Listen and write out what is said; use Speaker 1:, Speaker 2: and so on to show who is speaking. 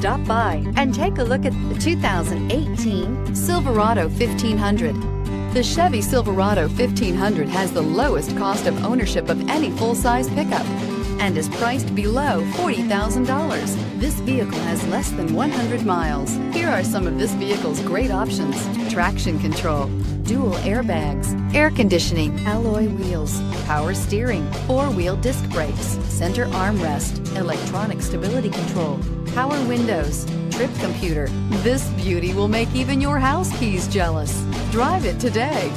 Speaker 1: Stop by and take a look at the 2018 Silverado 1500. The Chevy Silverado 1500 has the lowest cost of ownership of any full-size pickup and is priced below $40,000. This vehicle has less than 100 miles. Here are some of this vehicle's great options: traction control, dual airbags, air conditioning, alloy wheels, power steering, four-wheel disc brakes, center armrest, electronic stability control, power windows, trip computer. This beauty will make even your house keys jealous. Drive it today.